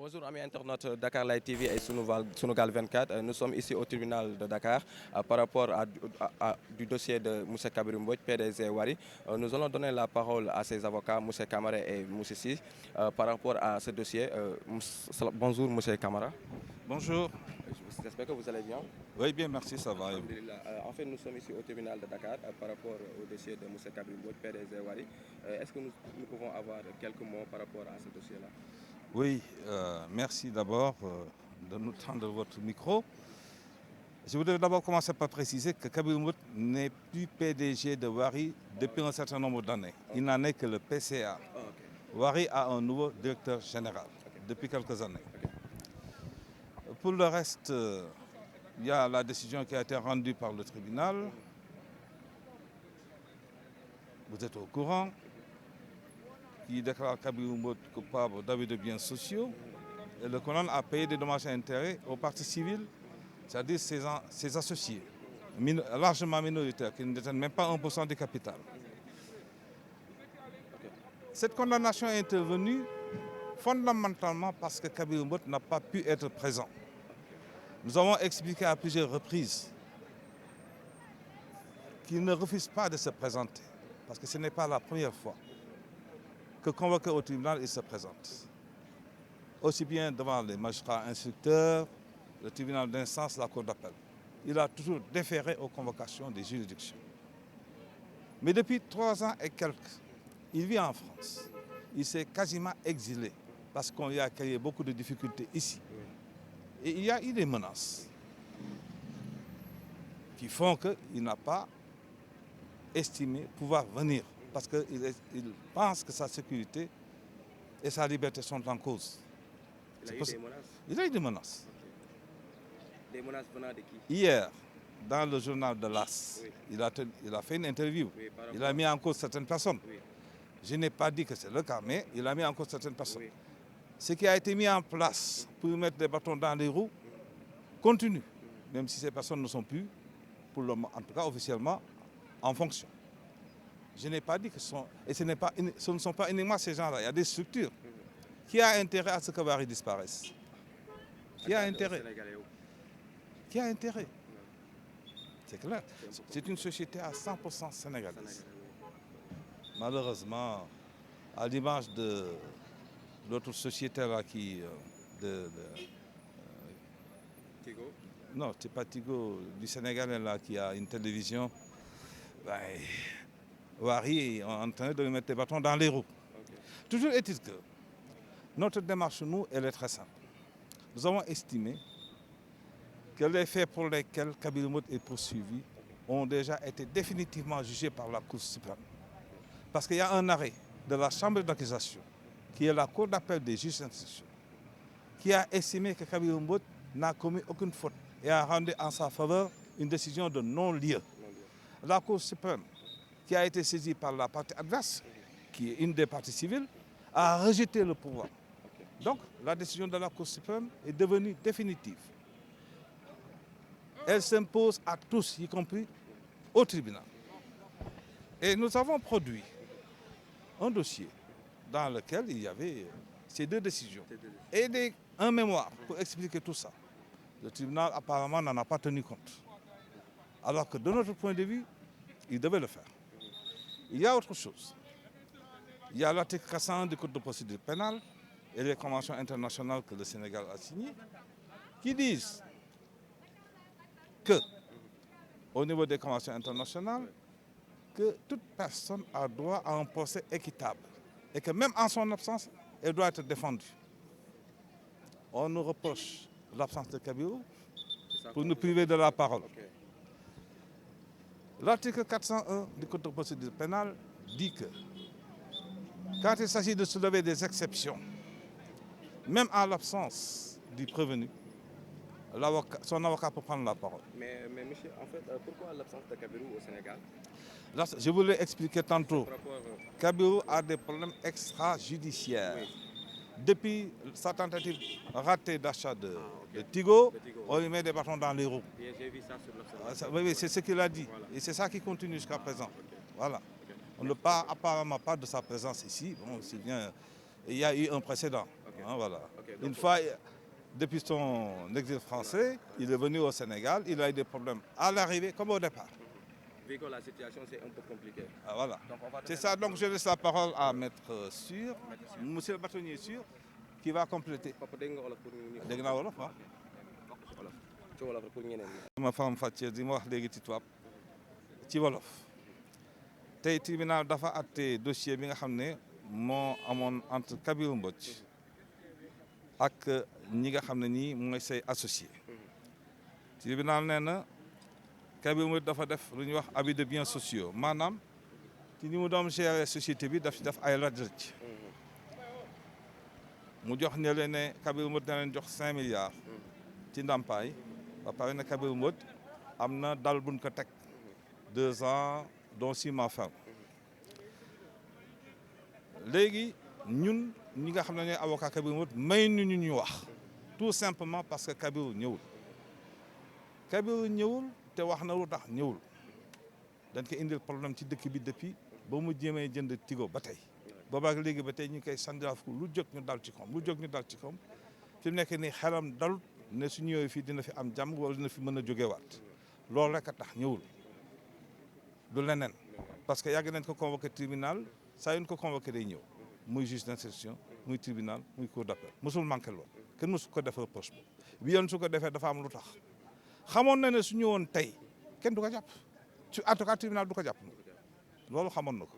Bonjour amis internautes Dakar Live TV et Sunugal 24. Nous sommes ici au tribunal de Dakar par rapport du dossier de M. Kabirou Mbodj, PDG Wari. Nous allons donner la parole à ses avocats, M. Kamara et M. Si, par rapport à ce dossier. Bonjour M. Kamara. Bonjour. J'espère que vous allez bien. Oui, bien, merci, ça va. En fait, nous sommes ici au tribunal de Dakar par rapport au dossier de M. Kabirou Mbodj, PDG Wari. Est-ce que nous pouvons avoir quelques mots par rapport à ce dossier-là? Oui, merci d'abord de nous tendre votre micro. Je voudrais d'abord commencer par préciser que Kabirou Mbodj n'est plus PDG de Wari depuis un certain nombre d'années. Il n'en est que le PCA. Wari a un nouveau directeur général depuis quelques années. Pour le reste, il y a la décision qui a été rendue par le tribunal. Vous êtes au courant, qui déclare Kabirou Mbodj coupable d'abus de biens sociaux. Et le colonel a payé des dommages et intérêts aux parties civiles, c'est-à-dire ses associés, largement minoritaires, qui ne détiennent même pas 1% du capital. Cette condamnation est intervenue fondamentalement parce que Kabirou Mbodj n'a pas pu être présent. Nous avons expliqué à plusieurs reprises qu'il ne refuse pas de se présenter, parce que ce n'est pas la première fois que convoqué au tribunal, il se présente. Aussi bien devant les magistrats instructeurs, le tribunal d'instance, la cour d'appel. Il a toujours déféré aux convocations des juridictions. Mais depuis 3 ans et quelques, il vit en France. Il s'est quasiment exilé parce qu'on lui a créé beaucoup de difficultés ici. Et il y a eu des menaces qui font qu'il n'a pas estimé pouvoir venir parce qu'il pense que sa sécurité et sa liberté sont en cause. Il a eu des menaces? Il a eu des menaces. Des menaces venant de qui? Hier, dans le journal de l'AS, Oui. il a fait une interview. Oui, il a mis en cause certaines personnes. Oui. Je n'ai pas dit que c'est le cas, mais il a mis en cause certaines personnes. Oui. Ce qui a été mis en place pour mettre des bâtons dans les roues continue, même si ces personnes ne sont plus, en tout cas officiellement, en fonction. Je n'ai pas dit que ce ne sont pas uniquement ces gens-là. Il y a des structures qui ont intérêt à ce que Wari disparaisse. Qui a intérêt. Qui a intérêt. C'est clair. C'est une société à 100% sénégalaise. Malheureusement, à l'image de l'autre société là Tigo? Non, c'est pas Tigo, du Sénégalais là qui a une télévision. Wari est en train de lui mettre des bâtons dans les roues. Okay. Toujours est-il que notre démarche, nous, elle est très simple. Nous avons estimé que les faits pour lesquels Kabirou Mbodj est poursuivi ont déjà été définitivement jugés par la Cour suprême. Parce qu'il y a un arrêt de la chambre d'accusation, qui est la Cour d'appel des juges d'instruction, qui a estimé que Kabirou Mbodj n'a commis aucune faute et a rendu en sa faveur une décision de non-lieu. La Cour suprême, qui a été saisie par la partie adverse, qui est une des parties civiles, a rejeté le pouvoir. Donc, la décision de la Cour suprême est devenue définitive. Elle s'impose à tous, y compris au tribunal. Et nous avons produit un dossier dans lequel il y avait ces deux décisions et un mémoire pour expliquer tout ça. Le tribunal apparemment n'en a pas tenu compte. Alors que de notre point de vue, il devait le faire. Il y a autre chose. Il y a l'article 401 du Code de procédure pénale et les conventions internationales que le Sénégal a signées qui disent que, au niveau des conventions internationales, que toute personne a droit à un procès équitable et que même en son absence, elle doit être défendue. On nous reproche l'absence de Kabirou pour nous priver de la parole. Okay. L'article 401 du Code de procédure pénale dit que quand il s'agit de soulever des exceptions, même en l'absence du prévenu, son avocat peut prendre la parole. Mais monsieur, en fait, pourquoi l'absence de Kabirou au Sénégal? Je vous l'ai expliqué tantôt. Kabirou a des problèmes extrajudiciaires. Oui. Depuis sa tentative ratée d'achat de Tigo, on lui met des bâtons dans les roues. J'ai vu ça sur l'observatoire. Oui, c'est ce qu'il a dit. Voilà. Et c'est ça qui continue jusqu'à présent. Okay. Voilà. On ne parle apparemment pas de sa présence ici. Bon, c'est bien. Il y a eu un précédent. Okay. Hein, voilà. Ok, Une donc, fois, depuis son exil français, il est venu au Sénégal, il a eu des problèmes à l'arrivée comme au départ. vu que la situation c'est un peu compliqué. Ah, voilà. Donc on va C'est donner ça, donc je laisse la parole à Maître Sûr, monsieur le bâtonnier Sûr, qui va compléter. Papa dégg nga wolof pour ñu dégg naa wolof ah. wolof ci wolof rek pour ñeneen ñi. ma faram fàccee di ma wax léegi ci tubaab ci wolof tey tribunal dafa àtte dossier bi nga xam ne moo amoon entre Kabirou Mbodj ak ñi nga xam ne nii mooy say associé tribunal nee na Kabirou Mbodj dafa def lu ñuy wax abus de biens sociaux maanaam ci ni mu doon gérer société bi daf ci def ay rëcc mu jox ne leen ne Kabirou Mbodj na leen jox 5 milliards ci ndàmpaay ba pare ne Kabirou Mbodj am na dal buñ ko teg 2 ans dont 6 mois ferme léegi ñun ñi nga xam ne ñooy avocat Kabirou Mbodj may ñu ñu wax tout simplement parce que Kabirou ñëwul te wax na lu tax ñëwul dañ ko indil problème ci dëkk bi depuis ba mu jéemee jënd Tigo ba tey boobaak léegi ba tey ñu koy sandirafu lu jóg ñu dal ci koom fi mu nekk nii xelam dalut ne su ñëwee fii dina fi am jàmm wala dina fi mën a jógewaat loolu rek a tax ñëwul du leneen parce que yàgg nañ ko convoqué tribunal saa yu ñu ko convoqué day ñëw muy juge d'instruction muy tribunal muy cour d'appel mosul manqué lool kenn mosu ko def reproche bi yoon su ko defee dafa am lu tax xamoon na ne su ñëwoon tey kenn du ko jàpp ci en tout cas tribunal du ko jàpp loolu xamoon na ko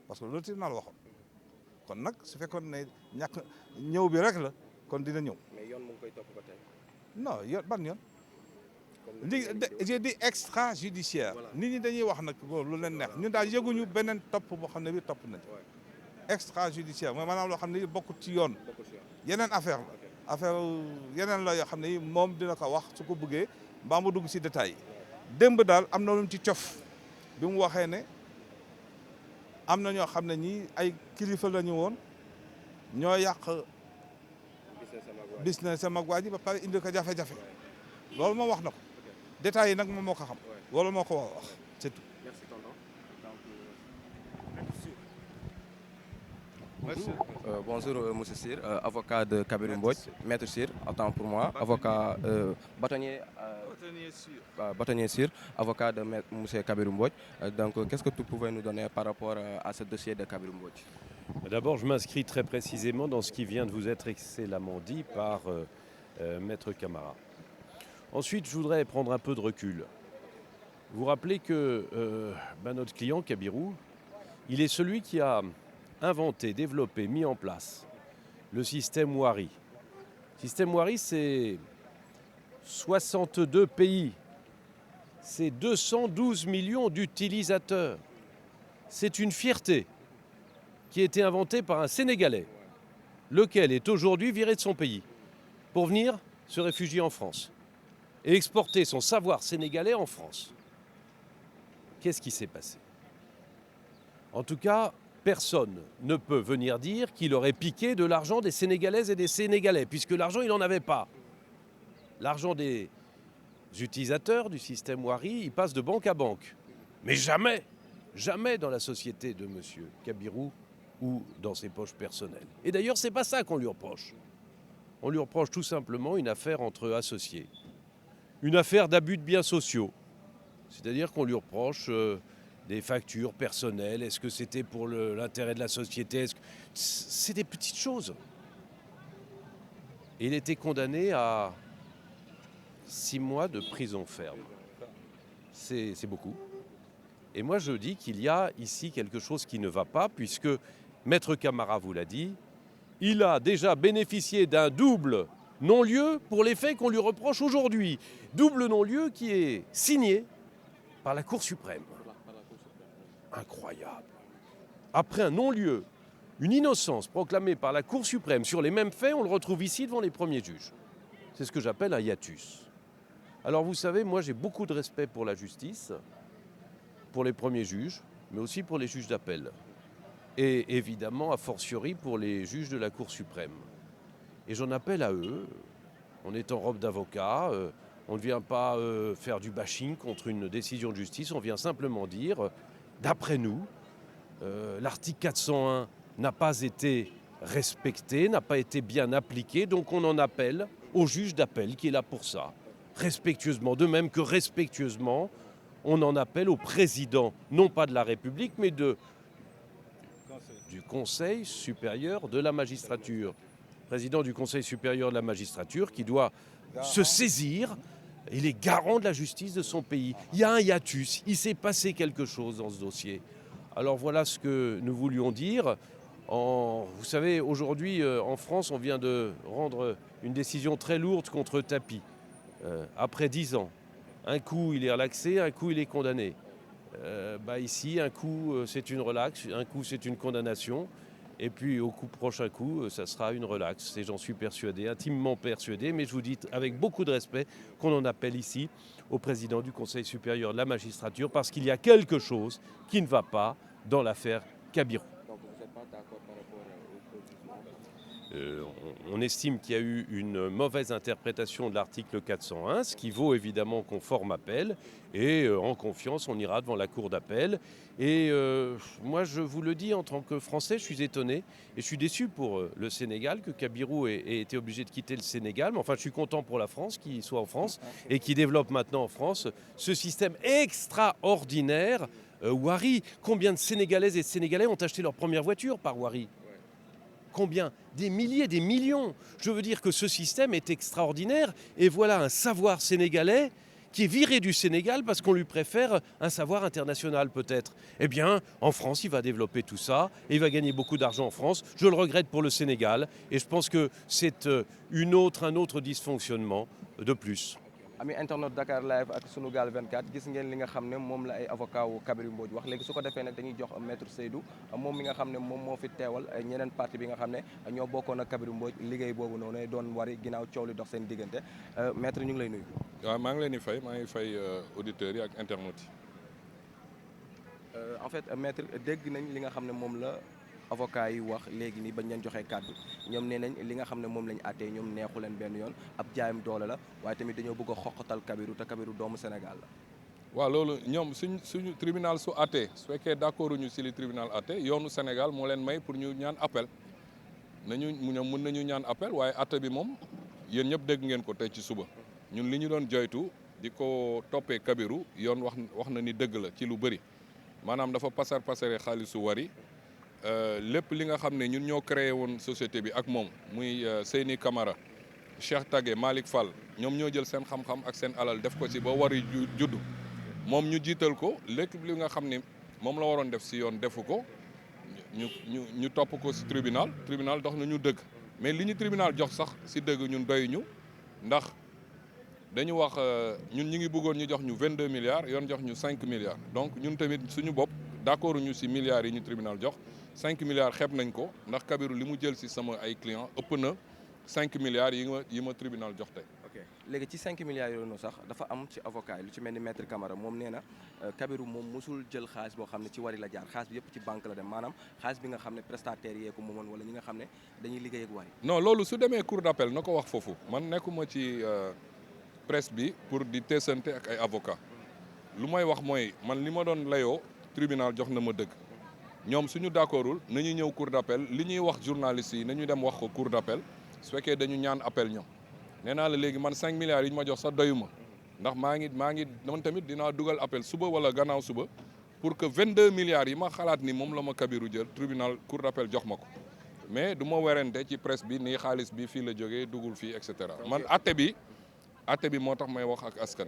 parce que loolu tribunal waxoon kon nag su fekkoon ne ñàkk ñëw bi rek la kon dina ñëw. mais yoon mu ngi koy topp ba tey. non yoon ban yoon. li j'ai dit extrajudiciaire. nit ñi dañuy wax nag lu leen neex ñun daal yëguñu beneen topp boo xam ne bi topp nañ extrajudiciaire mooy maanaam loo xam ne bokkut ci yoon. yeneen affaire la affaire yeneen la yoo xam ne moom dina ko wax su ko bëggee mbaa mu dugg si détails yi démb daal am na lu mu ci cof bi mu waxee ne am na ñoo xam ne ñii ay kilifa la ñu woon ñoo yàq business sama waa ji ba pare indi ko jafe-jafe loolu moom wax na ko détails yi nag moom moo ko xam loolu moo ko war a wax c'est tout. Merci tonton. Bonjour monsieur Cyr, avocat de Kabirou Mbodj, maître Cyr, autant pour moi, avocat bâtonnier Cyr, avocat de monsieur Kabirou Mbodj. Donc qu'est-ce que tu pouvais nous donner par rapport à ce dossier de Kabirou Mbodj? D'abord, je m'inscris très précisément dans ce qui vient de vous être excellemment dit par maître Camara. Ensuite, je voudrais prendre un peu de recul. Vous rappelez que notre client Kabirou, il est celui qui a inventé, développé, mis en place le système Wari. Le système Wari, c'est 62 pays, c'est 212 millions d'utilisateurs. C'est une fierté qui a été inventée par un Sénégalais, lequel est aujourd'hui viré de son pays pour venir se réfugier en France et exporter son savoir sénégalais en France. Qu'est-ce qui s'est passé? En tout cas, personne ne peut venir dire qu'il aurait piqué de l'argent des Sénégalaises et des Sénégalais, puisque l'argent, il n'en avait pas. L'argent des utilisateurs du système Wari, il passe de banque à banque. Mais jamais, jamais dans la société de M. Kabirou ou dans ses poches personnelles. Et d'ailleurs, ce n'est pas ça qu'on lui reproche. On lui reproche tout simplement une affaire entre associés. Une affaire d'abus de biens sociaux. C'est-à-dire qu'on lui reproche des factures personnelles. Est-ce que c'était pour l'intérêt de la société? C'est des petites choses. Et il était condamné à 6 mois de prison ferme. C'est beaucoup. Et moi, je dis qu'il y a ici quelque chose qui ne va pas, puisque Maître Camara vous l'a dit, il a déjà bénéficié d'un double non-lieu pour les faits qu'on lui reproche aujourd'hui. Double non-lieu qui est signé par la Cour suprême. Incroyable. Après un non-lieu, une innocence proclamée par la Cour suprême sur les mêmes faits, on le retrouve ici devant les premiers juges. C'est ce que j'appelle un hiatus. Alors vous savez, moi j'ai beaucoup de respect pour la justice, pour les premiers juges, mais aussi pour les juges d'appel. Et évidemment, a fortiori, pour les juges de la Cour suprême. Et j'en appelle à eux. On est en robe d'avocat, on ne vient pas faire du bashing contre une décision de justice, on vient simplement dire, d'après nous, l'article 401 n'a pas été respecté, n'a pas été bien appliqué, donc on en appelle au juge d'appel qui est là pour ça, respectueusement, de même que respectueusement, on en appelle au président, non pas de la République, mais du Conseil supérieur de la magistrature. Président du Conseil supérieur de la magistrature qui doit se saisir. Il est garant de la justice de son pays. Il y a un hiatus, il s'est passé quelque chose dans ce dossier. Alors voilà ce que nous voulions dire. Vous savez, aujourd'hui, en France, on vient de rendre une décision très lourde contre Tapi. Après 10 ans. Un coup, il est relaxé, un coup, il est condamné. Ici, un coup, c'est une relaxe, un coup, c'est une condamnation. Et puis, au prochain coup, ça sera une relaxe. Et j'en suis persuadé, intimement persuadé. Mais je vous dis avec beaucoup de respect qu'on en appelle ici au président du Conseil supérieur de la magistrature parce qu'il y a quelque chose qui ne va pas dans l'affaire Kabirou. Donc vous n'êtes pas d'accord par rapport au jugement? On estime qu'il y a eu une mauvaise interprétation de l'article 401, ce qui vaut évidemment qu'on forme appel. Et en confiance, on ira devant la cour d'appel. Et moi, je vous le dis, en tant que Français, je suis étonné et je suis déçu pour le Sénégal, que Kabirou ait été obligé de quitter le Sénégal. Mais enfin, je suis content pour la France, qu'il soit en France et qu'il développe maintenant en France ce système extraordinaire. Wari, combien de Sénégalaises et de Sénégalais ont acheté leur première voiture par Wari ? Combien? Des milliers, des millions. Je veux dire que ce système est extraordinaire. Et voilà un savoir sénégalais qui est viré du Sénégal parce qu'on lui préfère un savoir international peut-être. Eh bien, en France, il va développer tout ça et il va gagner beaucoup d'argent en France. Je le regrette pour le Sénégal et je pense que c'est un autre dysfonctionnement de plus. Ami internet Dakar Live ak Sunugal 24 gis ngeen li nga xam ne moom la ay avocat wu Kabirou Mbodj wax léegi su ko defee nag dañuy jox maître Seydou moom mi nga xam ne moom moo fi teewal ñeneen parti bi nga xam ne ñoo bokkoon ak Kabirou Mbodj liggéey boobu noonu doon wari ginnaaw coow li dox seen diggante maître ñu ngi lay nuyu. waaw maa ngi leen di fay auditeurs yi ak internautes yi. En fait maître dégg nañ li nga xam ne moom la avocat yi wax léegi nii bañ leen joxee kàddu ñoom nee nañ li nga xam ne moom lañ àttee ñoom neexu leen benn yoon ab jaayam doole la waaye tamit dañoo bëgg a xoqatal Kabirou te Kabirou doomu Sénégal la. waaw loolu ñoom suñu tribunal su àttee su fekkee d'accord ñu si li tribunal àttee yoonu Sénégal moo leen may pour ñu ñaan appel ñoom mën nañu ñaan appel waaye àtte bi moom yéen ñëpp dégg ngeen ko tey ci suba ñun li ñu doon joytu di ko toppee Kabirou yoon wax na ni dëgg la ci lu bëri maanaam dafa pasare xaalisu Wari. lépp li nga xam ne ñun ñoo créé woon société bi ak moom muy Seyni Camara Cheikh Tagué Malick Fall ñoom ñoo jël seen xam-xam ak seen alal def ko ci ba Wari judd moom ñu jiital ko lépp li nga xam ne moom la waroon def si yoon defu ko ñu topp ko si tribunal dox na ñu dëgg mais li ñu tribunal jox sax si dëgg ñun doyuñu ndax dañu wax ñun ñi ngi bëggoon ñu jox ñu 22 milliards yoon jox ñu 5 milliards donc ñun tamit suñu bopp d'accord ñu si milliards yi ñu tribunal jox 5 milliards xeeb nañ ko ndax Kabirou li mu jël si sama ay clients ëpp na 5 milliards yi ma tribunal jox tey. ok léegi ci 5 milliards yooyu noonu sax dafa am ci avocat yi lu ci mel ni maître Camara moom nee na Kabirou moom mosul jël xaalis boo xam ne ci Wari la jaar xaalis bi yëpp ci banque la dem maanaam xaalis bi nga xam ne prestataires yee ko moomoon wala ñi nga xam ne dañuy liggéey ak Wari. non loolu su demee cour d'appel na ko wax foofu man nekkuma ci presse bi pour di teesante ak ay avocat lu may wax mooy man li ma doon layoo tribunal jox na ma dëgg. ñoom suñu d'accordul nañu ñëw cour d'appel li ñuy wax journalistes yi nañu dem wax ko cour d'appel su fekkee dañu ñaan appel ñoom nee naa la léegi man 5 milliards yi ñu ma jox sax doyuma ndax maa ngi man tamit dinaa dugal appel suba wala gannaaw suba pour que 22 milliards yi ma xalaat ni moom la ma Kabirou jël tribunal cour d'appel jox ma ko mais du ma werante ci presse bi nii xaalis bi fii la jógee dugul fii et cetera man atte bi moo tax may wax ak askan.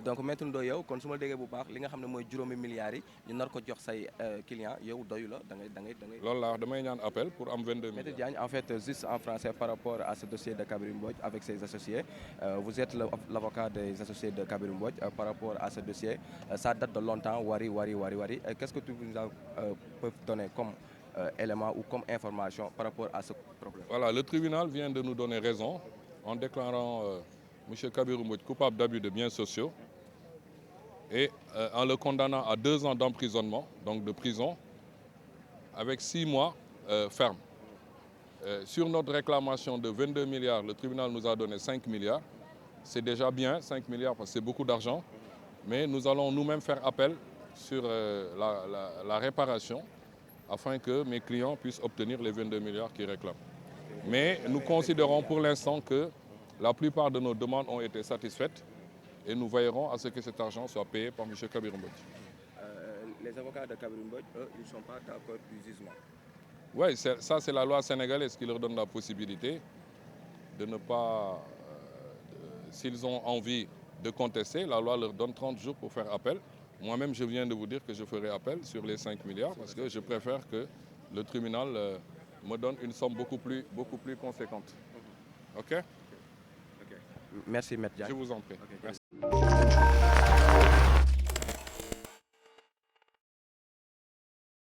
donc maître Ndoye yow kon su ma déggee bu baax li nga xam ne mooy juróomi milliards yi ñu nar ko jox say client yow doyu la da ngay. loolu laa wax damay ñaan appel pour am 22 milliards. Maître Diagne en fait juste en français par rapport à ce dossier de Kabirou Mbodj avec ses associés vous êtes l'avocat des associés de Kabirou Mbodj par rapport à ce dossier ça date de longtemps Wari qu'est-ce que tu nous peux donner comme élément ou comme information par rapport à ce problème. Voilà, le tribunal vient de nous donner raison en déclarant M. Kabirou Mbodj coupable d'abus de biens sociaux et en le condamnant à 2 ans d'emprisonnement, donc de prison, avec 6 mois ferme. Sur notre réclamation de 22 milliards, le tribunal nous a donné 5 milliards. C'est déjà bien, 5 milliards, parce que c'est beaucoup d'argent. Mais nous allons nous-mêmes faire appel sur la réparation afin que mes clients puissent obtenir les 22 milliards qu'ils réclament. Mais nous considérons pour l'instant que la plupart de nos demandes ont été satisfaites et nous veillerons à ce que cet argent soit payé par M. Kabirou Mbodj. Les avocats de Kabirou Mbodj, eux, ils ne sont pas d'accord du jugement. Oui, ça c'est la loi sénégalaise qui leur donne la possibilité de ne pas... s'ils ont envie de contester, la loi leur donne 30 jours pour faire appel. Moi-même, je viens de vous dire que je ferai appel sur les 5 milliards parce que je préfère que le tribunal me donne une somme beaucoup plus conséquente. OK? Merci, Maître Diack. Je vous en prie. Okay. Merci.